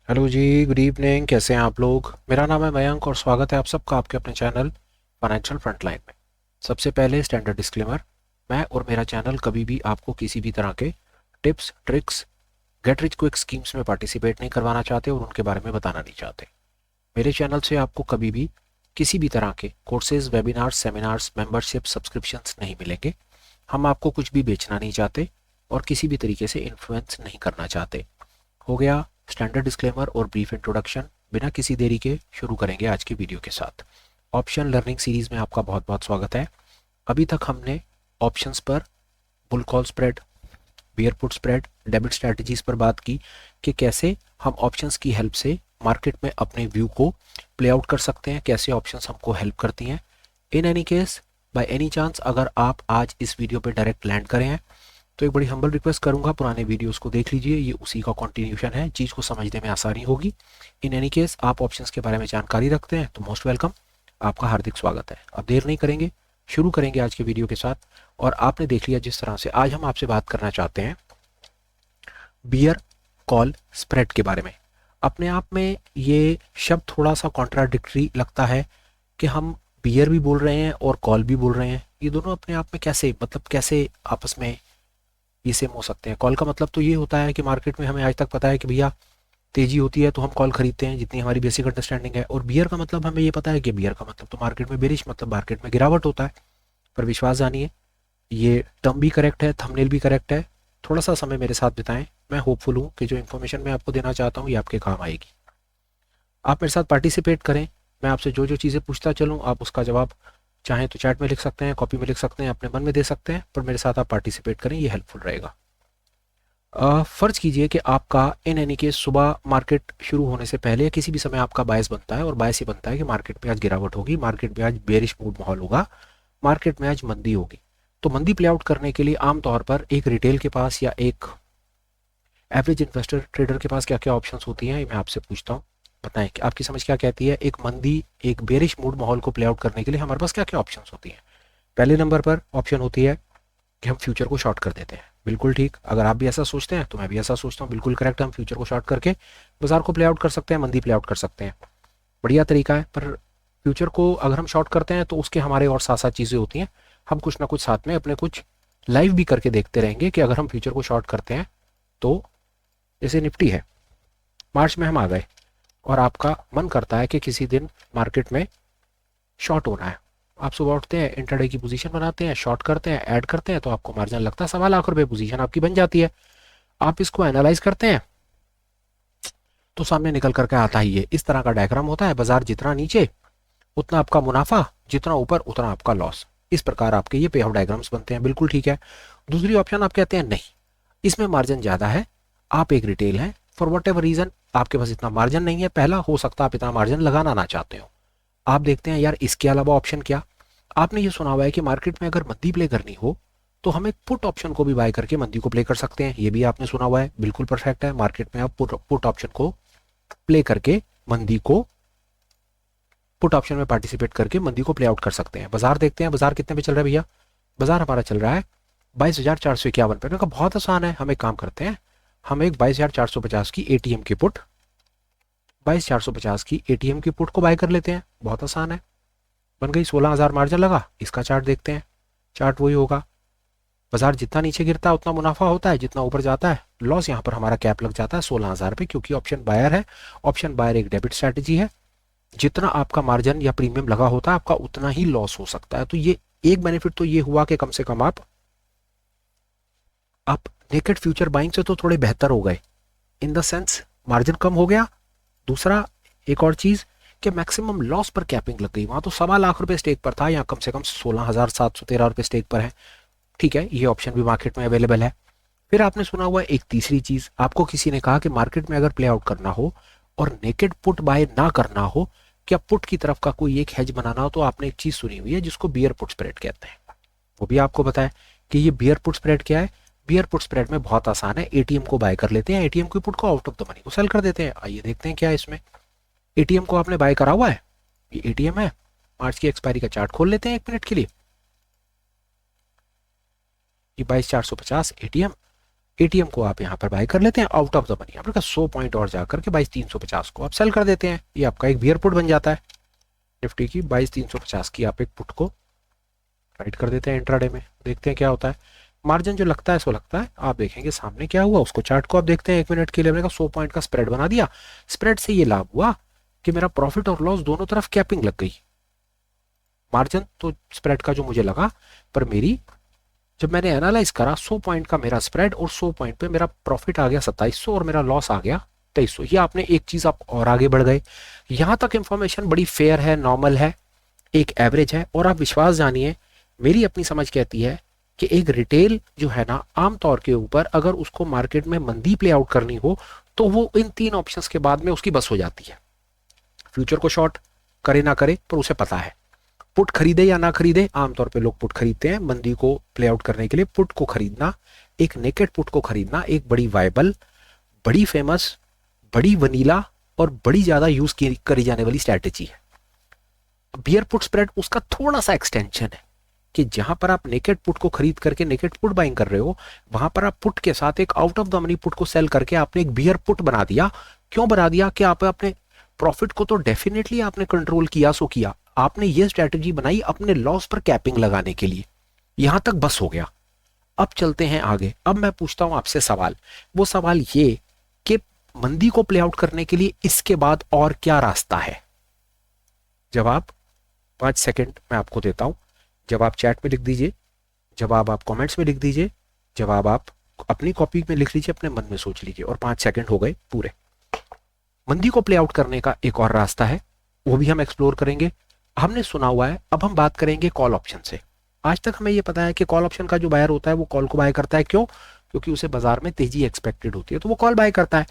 Hello जी, good evening. कैसे हैं आप लोग? मेरा नाम है मयंक और स्वागत है आप सबका आपके अपने चैनल फाइनेंशियल फ्रंटलाइन में। सबसे पहले स्टैंडर्ड डिस्क्लेमर, मैं और मेरा चैनल कभी भी आपको किसी भी तरह के tips tricks get rich quick schemes में पार्टिसिपेट नहीं करवाना चाहते और उनके बारे में बताना नहीं चाहते। मेरे चैनल से आपको कभी भी किसी भी तरह के courses, webinars, seminars, membership, subscriptions नहीं मिलेंगे। हम आपको कुछ भी बेचना नहीं चाहते और किसी भी तरीके से इन्फ्लुएंस नहीं करना चाहते। हो गया स्टैंडर्ड डिस्क्लेमर और ब्रीफ इंट्रोडक्शन। बिना किसी देरी के शुरू करेंगे आज की वीडियो के साथ। ऑप्शन लर्निंग सीरीज में आपका बहुत बहुत स्वागत है। अभी तक हमने ऑप्शंस पर, bull call spread, beer put spread, debit strategies पर बात की कि कैसे हम ऑप्शंस की हेल्प से मार्केट में अपने व्यू को प्ले आउट कर सकते हैं, कैसे ऑप्शंस हमको हेल्प करती हैं। In any case, by any chance अगर आप आज इस वीडियो पे डायरेक्ट लैंड करें हैं तो एक बड़ी हम्बल रिक्वेस्ट करूंगा, पुराने वीडियोस को देख लीजिए, ये उसी का कंटिन्यूशन है, चीज़ को समझने में आसानी होगी। इन एनी केस आप ऑप्शंस के बारे में जानकारी रखते हैं तो मोस्ट वेलकम, आपका हार्दिक स्वागत है। अब देर नहीं करेंगे, शुरू करेंगे आज के वीडियो के साथ। और आपने देख लिया जिस तरह से आज हम आपसे बात करना चाहते हैं बियर कॉल स्प्रेड के बारे में। अपने आप में ये शब्द थोड़ा सा कॉन्ट्राडिक्टरी लगता है कि हम बियर भी बोल रहे हैं और कॉल भी बोल रहे हैं। ये दोनों अपने आप में कैसे, मतलब कैसे आपस में ये सेम हो सकते हैं? कॉल का मतलब तो ये होता है कि मार्केट में हमें आज तक पता है कि भैया तेजी होती है तो हम कॉल खरीदते हैं, जितनी हमारी बेसिक अंडरस्टैंडिंग है। और बियर का मतलब हमें ये पता है कि बियर का मतलब तो मार्केट में बेरिश, मतलब मार्केट में गिरावट होता है। पर विश्वास जानिए, ये टर्म भी करेक्ट है, थंबनेल भी करेक्ट है। थोड़ा सा समय मेरे साथ बिताएं, मैं होपफुल हूँ कि जो इन्फॉर्मेशन मैं आपको देना चाहता हूँ ये आपके काम आएगी। आप मेरे साथ पार्टिसिपेट करें, मैं आपसे जो जो चीज़ें पूछता चलूँ आप उसका जवाब चाहें तो चैट में लिख सकते हैं, कॉपी में लिख सकते हैं, अपने मन में दे सकते हैं, पर मेरे साथ आप पार्टिसिपेट करें, ये हेल्पफुल रहेगा। फ़र्ज़ कीजिए कि आपका इन एनी केस सुबह मार्केट शुरू होने से पहले या किसी भी समय आपका बायस बनता है, और बायस ये बनता है कि मार्केट में आज गिरावट होगी, मार्केट में आज बेरिश मूड माहौल होगा, मार्केट में आज मंदी होगी। तो मंदी प्ले आउट करने के लिए आमतौर पर एक रिटेल के पास या एक एवरेज इन्वेस्टर ट्रेडर के पास क्या क्या ऑप्शंस होती हैं, ये मैं आपसे पूछता हूँ। बताएं कि आपकी समझ क्या कहती है, एक मंदी, एक बेरिश मूड माहौल को प्ले आउट करने के लिए हमारे पास क्या क्या ऑप्शंस होती हैं? पहले नंबर पर ऑप्शन होती है कि हम फ्यूचर को शॉर्ट कर देते हैं। बिल्कुल ठीक, अगर आप भी ऐसा सोचते हैं तो मैं भी ऐसा सोचता हूँ, बिल्कुल करेक्ट। हम फ्यूचर को शॉर्ट करके बाजार को प्ले आउट कर सकते हैं, मंदी प्ले आउट कर सकते हैं, बढ़िया तरीका है। पर फ्यूचर को अगर हम शॉर्ट करते हैं तो उसके हमारे और साथ साथ चीज़ें होती हैं। हम कुछ ना कुछ साथ में अपने कुछ लाइव भी करके देखते रहेंगे कि अगर हम फ्यूचर को शॉर्ट करते हैं तो, जैसे निफ्टी है, मार्च में हम आ गए और आपका मन करता है कि किसी दिन मार्केट में शॉर्ट होना है। आप सुबह उठते हैं, इंटरडे की पोजीशन बनाते हैं, शॉर्ट करते हैं, ऐड करते हैं, तो आपको मार्जिन लगता है 1.25 लाख रुपए, पोजीशन आपकी बन जाती है। आप इसको एनालाइज करते हैं तो सामने निकल करके आता ही है, इस तरह का डायग्राम होता है, बाजार जितना नीचे उतना आपका मुनाफा, जितना ऊपर उतना आपका लॉस। इस प्रकार आपके ये पे ऑफ डायग्राम्स बनते हैं, बिल्कुल ठीक है। दूसरी ऑप्शन आप कहते हैं नहीं, इसमें मार्जिन ज़्यादा है, आप एक रिटेल हैं, फॉर वट एवर रीज़न आपके पास इतना मार्जिन नहीं है। पहला, हो सकता है आप इतना मार्जिन लगाना ना चाहते हो। आप देखते हैं यार इसके अलावा ऑप्शन क्या। आपने ये सुना हुआ है कि मार्केट में अगर मंदी प्ले करनी हो तो हम एक पुट ऑप्शन को भी बाय करके मंदी को प्ले कर सकते हैं, ये भी आपने सुना हुआ है, बिल्कुल परफेक्ट है। मार्केट में आप पुट ऑप्शन को प्ले करके मंदी को, पुट ऑप्शन में पार्टिसिपेट करके मंदी को प्ले आउट कर सकते हैं। बाजार देखते हैं, बाजार कितने पे चल रहा है भैया? बाजार हमारा चल रहा है 22,451 पे। मैं कहा बहुत आसान है, हम एक काम करते हैं, हम एक 22,450 की एटीएम की पुट, 22,450 की एटीएम की पुट को बाय कर लेते हैं। बहुत आसान है, बन गई, 16,000 मार्जिन लगा। इसका चार्ट देखते हैं, चार्ट वही होगा, बाजार जितना नीचे गिरता है उतना मुनाफा होता है, जितना ऊपर जाता है लॉस। यहाँ पर हमारा कैप लग जाता है 16,000 पे, क्योंकि ऑप्शन बायर है। ऑप्शन बायर एक डेबिट स्ट्रैटेजी है, जितना आपका मार्जिन या प्रीमियम लगा होता है आपका उतना ही लॉस हो सकता है। तो ये एक बेनिफिट तो ये हुआ कि कम से कम आप नेकेड फ्यूचर बाइंग से तो थोड़े बेहतर हो गए, इन द सेंस मार्जिन कम हो गया। दूसरा, एक और चीज कि मैक्सिमम लॉस पर कैपिंग लग गई। वहां तो 1.25 लाख स्टेक पर था, यहाँ कम से कम 16,713 स्टेक पर है। ठीक है, ये ऑप्शन भी मार्केट में अवेलेबल है। फिर आपने सुना हुआ एक तीसरी चीज, आपको किसी ने कहा कि मार्केट में अगर प्ले आउट करना हो और नेकेड पुट बाय ना करना हो, क्या पुट की तरफ का कोई एक हेज बनाना हो, तो आपने एक चीज सुनी हुई है जिसको बियर पुट स्प्रेड कहते हैं। वो भी आपको पता है कि ये बियर पुट स्प्रेड क्या है। बियर पुट स्प्रेड में बहुत आसान है, एटीएम को बाय कर लेते हैं, एटीएम की पुट को आउट ऑफ द मनी को सेल कर देते हैं। आइए देखते हैं क्या है इसमें। एटीएम को आपने बाय करा हुआ है, ये एटीएम है, मार्च की एक्सपायरी का चार्ट खोल लेते हैं 1 मिनट के लिए। ये 22,450 एटीएम, एटीएम को आप यहाँ पर बाय कर लेते हैं आउट ऑफ द मनी। आपने कहा 100 पॉइंट और जाकर के 22,350 को आप सेल कर देते हैं। ये आपका एक बियर पुट बन जाता है निफ्टी की 22,350 की आप एक पुट को राइट कर देते हैं इंट्राडे में। देखते हैं क्या होता है। मार्जिन जो लगता है सो लगता है। आप देखेंगे सामने क्या हुआ, उसको चार्ट को आप देखते हैं 1 मिनट के लिए। मैंने कहा 100 पॉइंट का स्प्रेड बना दिया। स्प्रेड से ये लाभ हुआ कि मेरा प्रॉफिट और लॉस दोनों तरफ कैपिंग लग गई। मार्जिन तो स्प्रेड का जो मुझे लगा, पर मेरी जब मैंने एनालाइज करा 100 पॉइंट का मेरा स्प्रेड और 100 पॉइंट पे मेरा प्रॉफिट आ गया 2700 और मेरा लॉस आ गया 2300। ये आपने एक चीज आप और आगे बढ़ गए। यहां तक इंफॉर्मेशन बड़ी फेयर है, नॉर्मल है, एक एवरेज है। और आप विश्वास जानिए, मेरी अपनी समझ कहती है कि एक रिटेल जो है ना, आमतौर के ऊपर अगर उसको मार्केट में मंदी प्ले आउट करनी हो तो वो इन 3 ऑप्शंस के बाद में उसकी बस हो जाती है। फ्यूचर को शॉर्ट करे ना करे, पर उसे पता है पुट खरीदे या ना खरीदे। आमतौर पे लोग पुट खरीदते हैं मंदी को प्ले आउट करने के लिए। पुट को खरीदना, एक नेकेड पुट को खरीदना एक बड़ी वायबल, बड़ी फेमस, बड़ी वनीला और बड़ी ज्यादा यूज करी जाने वाली स्ट्रैटेजी है। बियर पुट स्प्रेड उसका थोड़ा सा एक्सटेंशन है कि जहां पर आप नेकेड पुट को खरीद करके नेकेड पुट बाइंग कर रहे हो, वहां पर आप पुट के साथ एक out of the money put को सेल करके आपने एक बियर पुट बना दिया। क्यों बना दिया कि आप अपने प्रॉफिट को तो डेफिनेटली आपने कंट्रोल किया, सो किया। आपने ये स्ट्रैटेजी बनाई अपने लॉस पर कैपिंग लगाने के लिए। यहां तक बस हो गया। अब चलते हैं आगे। अब मैं पूछता हूं आपसे सवाल। वो सवाल ये कि मंदी को प्ले आउट करने के लिए इसके बाद और क्या रास्ता है। जवाब 5 सेकंड मैं आपको देता हूं। जवाब चैट में लिख दीजिए, जवाब आप कमेंट्स में लिख दीजिए, जवाब आप अपनी कॉपी में लिख लीजिए, अपने मन में सोच लीजिए। और 5 सेकंड हो गए पूरे। मंदी को प्ले आउट करने का एक और रास्ता है, वो भी हम एक्सप्लोर करेंगे। हमने सुना हुआ है, अब हम बात करेंगे कॉल ऑप्शन से। आज तक हमें यह पता है कि कॉल ऑप्शन का जो बायर होता है वो कॉल को बाय करता है। क्यों? क्योंकि उसे बाजार में तेजी एक्सपेक्टेड होती है तो वो कॉल बाय करता है।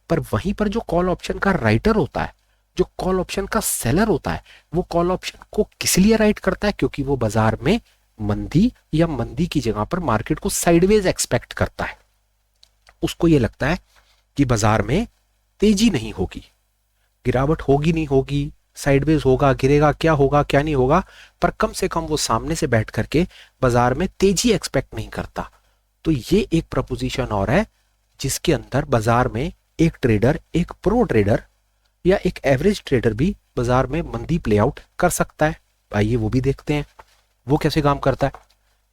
पर वहीं पर जो कॉल ऑप्शन का राइटर होता है, जो कॉल ऑप्शन का सेलर होता है, वो कॉल ऑप्शन को किस लिए राइट करता है? क्योंकि वो बाजार में मंदी या मंदी की जगह पर मार्केट को साइडवेज एक्सपेक्ट करता है। उसको ये लगता है कि बाजार में तेजी नहीं होगी, गिरावट होगी नहीं होगी, साइडवेज होगा, गिरेगा, क्या होगा क्या नहीं होगा, पर कम से कम वो सामने से बैठ करके बाजार में तेजी एक्सपेक्ट नहीं करता। तो ये एक प्रपोजिशन और है जिसके अंदर बाजार में एक ट्रेडर, एक प्रो ट्रेडर या एक एवरेज ट्रेडर भी बाजार में मंदी प्ले आउट कर सकता है। आइए वो भी देखते हैं वो कैसे काम करता है।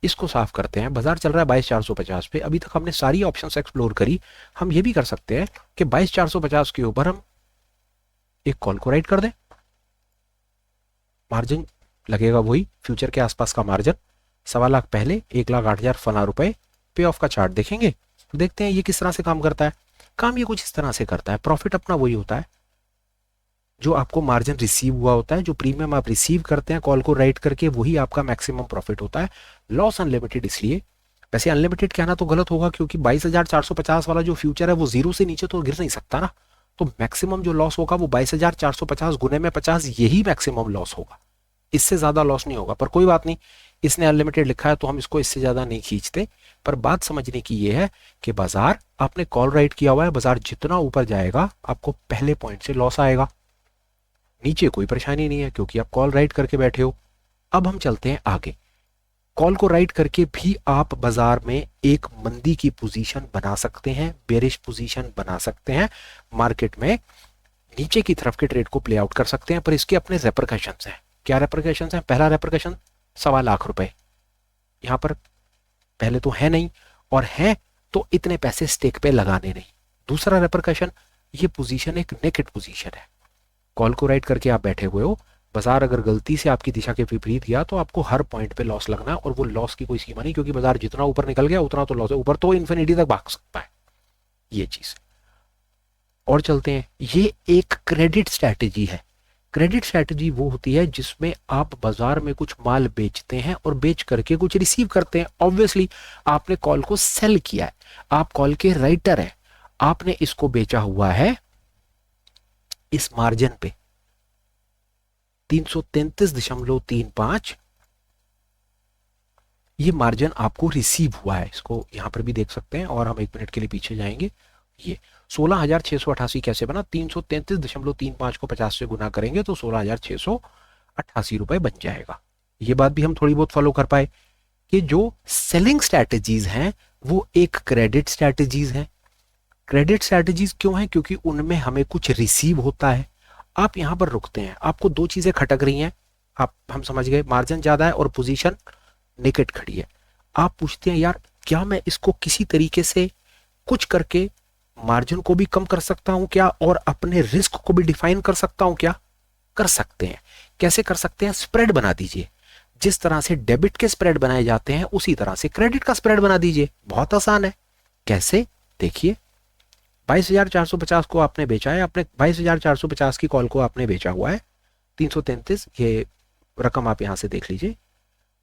इसको साफ करते हैं। बाजार चल रहा है 22,450 पे। अभी तक हमने सारी ऑप्शंस एक्सप्लोर करी। हम ये भी कर सकते हैं कि 22,450 के ऊपर हम एक कॉल को राइट कर दें। मार्जिन लगेगा वही फ्यूचर के आसपास का मार्जिन, 1.25 लाख पहले, 1,08,000 फला रुपए। पे ऑफ का चार्ट देखेंगे तो देखते हैं ये किस तरह से काम करता है। काम ये कुछ इस तरह से करता है। प्रॉफिट अपना वही होता है जो आपको मार्जिन रिसीव हुआ होता है, जो प्रीमियम आप रिसीव करते हैं कॉल को राइट करके, वही आपका मैक्सिमम प्रॉफिट होता है। लॉस अनलिमिटेड इसलिए, वैसे अनलिमिटेड कहना तो गलत होगा क्योंकि 22,450 वाला जो फ्यूचर है वो जीरो से नीचे तो गिर नहीं सकता ना। तो मैक्सिमम जो लॉस होगा वो 22,450 गुने में 50, यही मैक्सिमम लॉस होगा। इससे ज्यादा लॉस नहीं होगा। पर कोई बात नहीं, इसने अनलिमिटेड लिखा है तो हम इसको इससे ज्यादा नहीं खींचते। पर बात समझने की ये है कि बाजार, आपने कॉल राइट किया हुआ है, बाजार जितना ऊपर जाएगा आपको पहले पॉइंट से लॉस आएगा, नीचे कोई परेशानी नहीं है क्योंकि आप कॉल राइट करके बैठे हो। अब हम चलते हैं आगे। कॉल को राइट करके भी आप बाजार में एक मंदी की पोजीशन बना सकते हैं, बेरिश पोजीशन बना सकते हैं, मार्केट में नीचे की तरफ के ट्रेड को प्ले आउट कर सकते हैं। पर इसके अपने रेपरकशंस हैं। क्या रेपरकशंस हैं? पहला रेपरकशन 1.25 लाख रुपए यहां पर पहले तो है नहीं, और है तो इतने पैसे स्टेक पे लगाने नहीं। दूसरा रेपरकशन, ये पोजीशन एक नेकेड पोजीशन है। कॉल को राइट करके आप बैठे हुए हो, बाजार अगर गलती से आपकी दिशा के विपरीत गया तो आपको हर पॉइंट पे लॉस लगना है, और वो लॉस की कोई सीमा नहीं क्योंकि बाजार जितना ऊपर निकल गया उतना तो लॉस है, ऊपर तो इन्फिनिटी तक भाग सकता है ये चीज। और चलते हैं, ये एक क्रेडिट स्ट्रैटेजी है। क्रेडिट स्ट्रैटेजी वो होती है जिसमें आप बाजार में कुछ माल बेचते हैं और बेच करके कुछ रिसीव करते हैं। ऑब्वियसली आपने कॉल को सेल किया है, आप कॉल के राइटर हैं, आपने इसको बेचा हुआ है इस मार्जिन पे 333.35, ये मार्जिन आपको रिसीव हुआ है। इसको यहां पर भी देख सकते हैं और हम 1 मिनट के लिए पीछे जाएंगे। ये 16,688 कैसे बना? 333.35 को 50 से गुना करेंगे तो 16,688 रुपए बन जाएगा। ये बात भी हम थोड़ी बहुत फॉलो कर पाए कि जो सेलिंग स्ट्रैटेजीज हैं वो एक क्रेडिट स्ट्रैटेजीज हैं। क्रेडिट स्ट्रैटेजीज क्यों हैं? क्योंकि उनमें हमें कुछ रिसीव होता है। आप यहां पर रुकते हैं, आपको दो चीजें खटक रही हैं। आप हम समझ गए, मार्जिन ज्यादा है और पोजीशन नेकेड खड़ी है। आप पूछते हैं यार क्या मैं इसको किसी तरीके से कुछ करके मार्जिन को भी कम कर सकता हूं क्या, और अपने रिस्क को भी डिफाइन कर सकता हूं क्या? कर सकते हैं। कैसे कर सकते हैं? स्प्रेड बना दीजिए। जिस तरह से डेबिट के स्प्रेड बनाए जाते हैं उसी तरह से क्रेडिट का स्प्रेड बना दीजिए। बहुत आसान है। कैसे? देखिए, 22,450 को आपने बेचा है, आपने 22,450 की कॉल को आपने बेचा हुआ है 333, ये रकम आप यहां से देख लीजिए।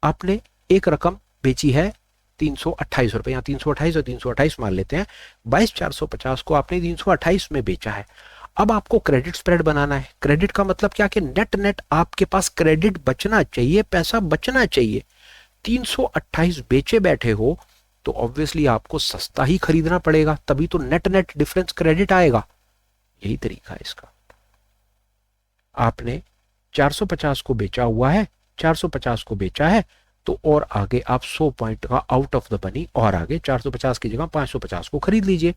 आपने एक रकम बेची है 328 रुपए, या 328 और 328 मान लेते हैं। 22,450 को आपने 328 में बेचा है। अब आपको क्रेडिट स्प्रेड बनाना है। क्रेडिट का मतलब क्या कि नेट नेट आपके पास क्रेडिट बचना चाहिए, पैसा बचना चाहिए। 328 बेचे बैठे हो तो ऑब्वियसली आपको सस्ता ही खरीदना पड़ेगा, तभी तो नेट नेट डिफरेंस क्रेडिट आएगा। यही तरीका है इसका। आपने 450 को बेचा हुआ है, 450 को बेचा है, तो और आगे आप 100 पॉइंट का आउट ऑफ द मनी, और आगे 450 की जगह 550 को खरीद लीजिए।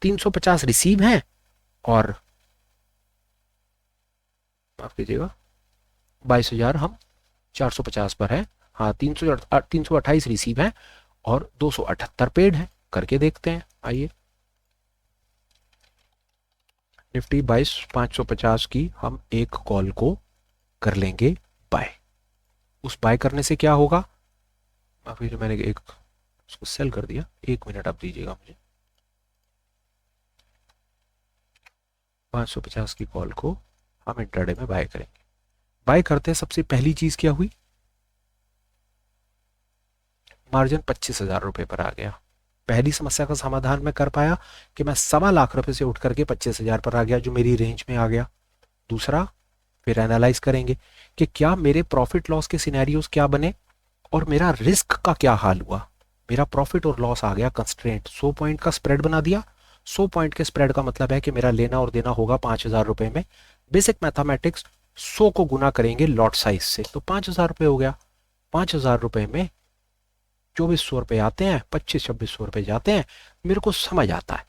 350 रिसीव है और माफ कीजिएगा 22,000 हम 450 पर है। हाँ, 328 रिसीव है और 278 पेड है। करके देखते हैं, आइए। निफ्टी 22,550 की हम एक कॉल को कर लेंगे बाय। उस बाय करने से क्या होगा? माफी, जो मैंने एक उसको सेल कर दिया, 1 मिनट आप दीजिएगा मुझे। 550 की कॉल को हम इंट्राडे में बाय करेंगे। बाय करते हैं, सबसे पहली चीज क्या हुई? मार्जिन 25,000 रुपए पर आ गया। पहली समस्या का समाधान मैं कर पाया कि मैं 1.25 लाख रुपए से उठ करके 25,000 पर आ गया, जो मेरी रेंज में आ गया। दूसरा, फिर एनालाइज करेंगे कि क्या मेरे प्रॉफिट लॉस के सिनेरियोज क्या बने और मेरा रिस्क का क्या हाल हुआ। मेरा प्रॉफिट और लॉस आ गया कंस्ट्रेंट, 100 पॉइंट का स्प्रेड बना दिया। 100 पॉइंट के स्प्रेड का मतलब है कि मेरा लेना और देना होगा 5,000 रुपए में। बेसिक मैथमेटिक्स, 100 को गुना करेंगे लॉट साइज से तो 5,000 रुपए हो गया। 5,000 रुपए में 2,400 रुपए आते हैं, 25-2600 रुपए जाते हैं। मेरे को समझ आता है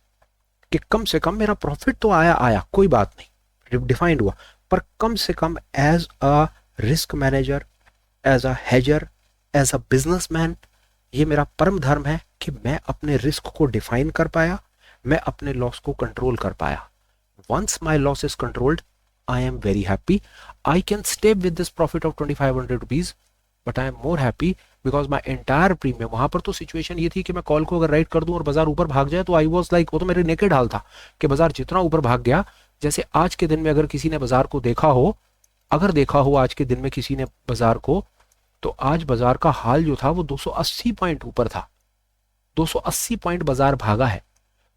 कि कम से कम मेरा प्रॉफिट तो आया आया, कोई बात नहीं, डिफाइंड हुआ, पर कम से कम as a risk manager, as a hedger, as a businessman, ये मेरा परम धर्म है कि मैं अपने रिस्क को डिफाइन कर पाया, मैं अपने लॉस को कंट्रोल कर पाया। Once my loss is controlled, I am very happy. I can stay with this profit of 2,500 rupees, but I am more happy because my entire premium. वहां पर तो सिचुएशन ये थी कि मैं कॉल को अगर राइट कर दूं और बाजार ऊपर भाग जाए तो आई वॉज लाइक, वो तो मेरे नेकेड हाल था कि बाजार जितना ऊपर भाग गया, जैसे आज के दिन में अगर किसी ने बाजार को देखा हो, अगर देखा हो आज के दिन में किसी ने बाजार को, तो आज बाजार का हाल जो था वो 280 पॉइंट ऊपर था। 280 पॉइंट बाजार भागा है।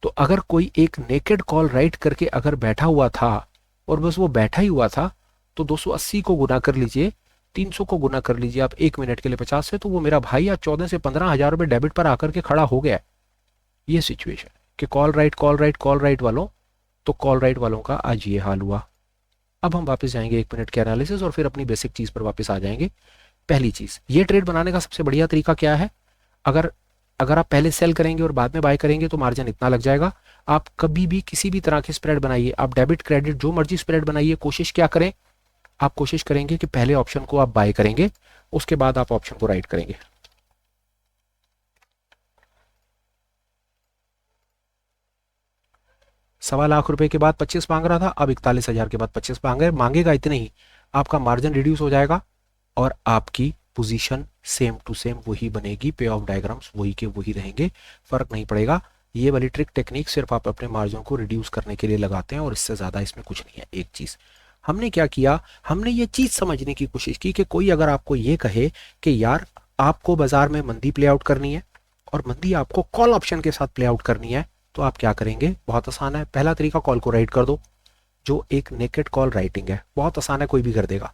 तो अगर कोई एक नेकेड कॉल राइट करके अगर बैठा हुआ था और बस वो बैठा ही हुआ था, तो 280 को गुना कर लीजिए, 300 को गुना कर लीजिए आप 1 मिनट के लिए 50 से, तो वो मेरा भाई आज 14 से 15,000 रुपए डेबिट पर आकर के खड़ा हो गया है। ये सिचुएशन कि call right call right call right वालों, तो कॉल राइट वालों का आज ये हाल हुआ। अब हम वापस जाएंगे 1 मिनट के एनालिसिस और फिर अपनी बेसिक चीज पर वापस आ जाएंगे। पहली चीज, ये ट्रेड बनाने का सबसे बढ़िया तरीका क्या है? अगर अगर आप पहले सेल करेंगे और बाद में बाय करेंगे तो मार्जिन इतना लग जाएगा। आप कभी भी किसी भी तरह के स्प्रेड बनाइए, आप डेबिट क्रेडिट जो मर्जी स्प्रेड बनाइए, कोशिश क्या करें? आप कोशिश करेंगे कि पहले ऑप्शन को आप बाय करेंगे, उसके बाद आप ऑप्शन को राइट करेंगे। 1.25 लाख रुपए के बाद 25 मांग रहा था, अब 41,000 के बाद 25 मांगेगा। इतने ही आपका मार्जिन रिड्यूस हो जाएगा और आपकी पोजीशन सेम टू सेम वही बनेगी, पे ऑफ डायग्राम्स वही के वही रहेंगे, फर्क नहीं पड़ेगा। ये वाली ट्रिक टेक्निक सिर्फ आप अपने मार्जिन को रिड्यूस करने के लिए लगाते हैं और इससे ज़्यादा इसमें कुछ नहीं है। एक चीज़ हमने क्या किया, हमने ये चीज़ समझने की कोशिश की कि कोई अगर आपको ये कहे कि यार आपको बाजार में मंदी प्ले आउट करनी है और मंदी आपको कॉल ऑप्शन के साथ प्ले आउट करनी है, तो आप क्या करेंगे? बहुत आसान है। पहला तरीका, कॉल को राइट कर दो, जो एक नेकेड कॉल राइटिंग है, बहुत आसान है, कोई भी कर देगा।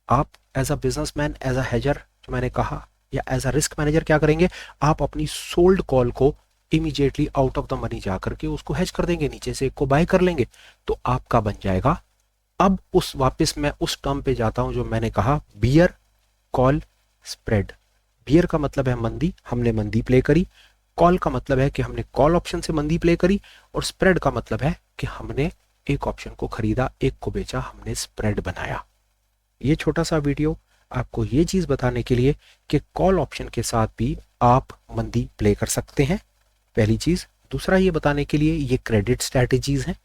आप as a businessman, as a hedger जो मैंने कहा, या एज अ रिस्क मैनेजर क्या करेंगे? आप अपनी सोल्ड कॉल को immediately out of the money जाकर के उसको हेज कर देंगे, नीचे से एक को बाय कर लेंगे, तो आपका बन जाएगा। अब उस वापस मैं उस टर्म पे जाता हूं जो मैंने कहा, बियर कॉल स्प्रेड। बियर का मतलब है मंदी, हमने मंदी प्ले करी, कॉल का मतलब है कि हमने कॉल ऑप्शन से मंदी प्ले करी, और स्प्रेड का मतलब है कि हमने एक ऑप्शन को खरीदा, एक को बेचा, हमने स्प्रेड बनाया। ये छोटा सा वीडियो आपको ये चीज़ बताने के लिए कि कॉल ऑप्शन के साथ भी आप मंदी प्ले कर सकते हैं, पहली चीज़। दूसरा ये बताने के लिए ये क्रेडिट स्ट्रैटेजीज हैं।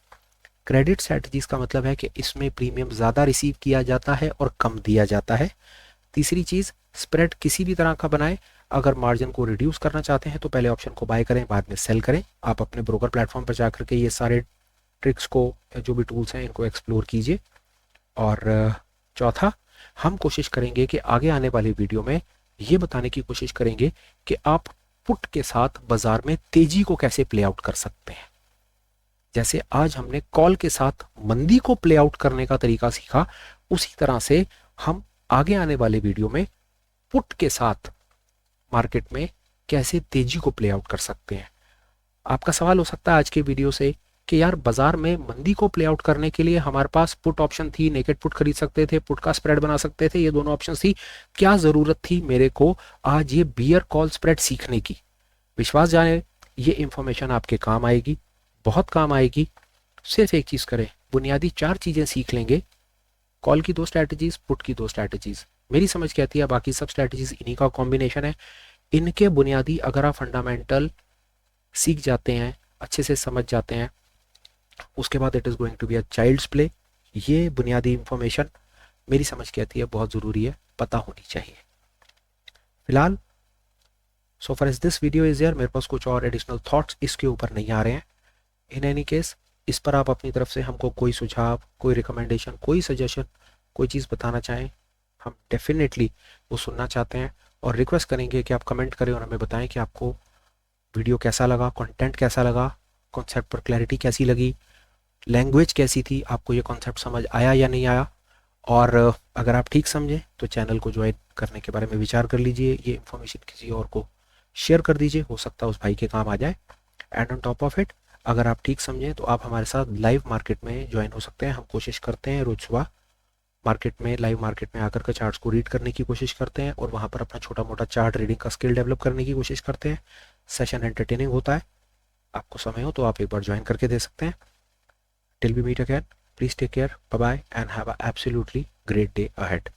क्रेडिट स्ट्रैटेजीज का मतलब है कि इसमें प्रीमियम ज़्यादा रिसीव किया जाता है और कम दिया जाता है। तीसरी चीज़, स्प्रेड किसी भी तरह का बनाए, अगर मार्जिन को रिड्यूस करना चाहते हैं तो पहले ऑप्शन को बाय करें, बाद में सेल करें। आप अपने ब्रोकर प्लेटफॉर्म पर जाकर के ये सारे ट्रिक्स को, जो भी टूल्स हैं, इनको एक्सप्लोर कीजिए। और चौथा, हम कोशिश करेंगे कि आगे आने वाले वीडियो में ये बताने की कोशिश करेंगे कि आप पुट के साथ बाजार में तेजी को कैसे प्ले आउट कर सकते हैं। जैसे आज हमने कॉल के साथ मंदी को प्ले आउट करने का तरीका सीखा, उसी तरह से हम आगे आने वाले वीडियो में पुट के साथ मार्केट में कैसे तेजी को प्ले आउट कर सकते हैं। आपका सवाल हो सकता है आज के वीडियो से कि यार बाजार में मंदी को प्ले आउट करने के लिए हमारे पास पुट ऑप्शन थी, नेकेड पुट खरीद सकते थे, पुट का स्प्रेड बना सकते थे, ये दोनों ऑप्शन थी, क्या जरूरत थी मेरे को आज ये बियर कॉल स्प्रेड सीखने की। विश्वास जाने, ये इंफॉर्मेशन आपके काम आएगी, बहुत काम आएगी। सिर्फ एक चीज करें, बुनियादी 4 चीजें सीख लेंगे। कॉल की 2 स्ट्रैटेजीज, पुट की 2 स्ट्रैटेजीज, मेरी समझ कहती है बाकी सब स्ट्रैटेजीज इन्हीं का कॉम्बिनेशन है। इनके बुनियादी अगर आप फंडामेंटल सीख जाते हैं, अच्छे से समझ जाते हैं, उसके बाद it is going to be a child's play. ये बुनियादी इंफॉर्मेशन मेरी समझ कहती है बहुत ज़रूरी है, पता होनी चाहिए। फिलहाल so far as this video is here, मेरे पास कुछ और एडिशनल थॉट्स इसके ऊपर नहीं आ रहे हैं। इन एनी केस, इस पर आप अपनी तरफ से हमको कोई सुझाव, कोई रिकमेंडेशन, कोई सजेशन, कोई चीज़ बताना चाहें, हम डेफिनेटली वो सुनना चाहते हैं। और रिक्वेस्ट करेंगे कि आप कमेंट करें और हमें बताएं कि आपको वीडियो कैसा लगा, कंटेंट कैसा लगा, कॉन्सेप्ट पर क्लैरिटी कैसी लगी, लैंग्वेज कैसी थी, आपको ये कॉन्सेप्ट समझ आया या नहीं आया। और अगर आप ठीक समझें तो चैनल को ज्वाइन करने के बारे में विचार कर लीजिए, ये इन्फॉर्मेशन किसी और को शेयर कर दीजिए, हो सकता है उस भाई के काम आ जाए। And on top of it, अगर आप ठीक समझें तो आप हमारे साथ लाइव मार्केट में ज्वाइन हो सकते हैं। हम कोशिश करते हैं रोज सुबह मार्केट में, लाइव मार्केट में आकर के चार्ट्स को रीड करने की कोशिश करते हैं और वहाँ पर अपना छोटा मोटा चार्ट रीडिंग का स्किल डेवलप करने की कोशिश करते हैं। सेशन एंटरटेनिंग होता है, आपको समय हो तो आप एक बार ज्वाइन करके दे सकते हैं। Till we meet again, please take care, bye bye, and have a absolutely great day ahead.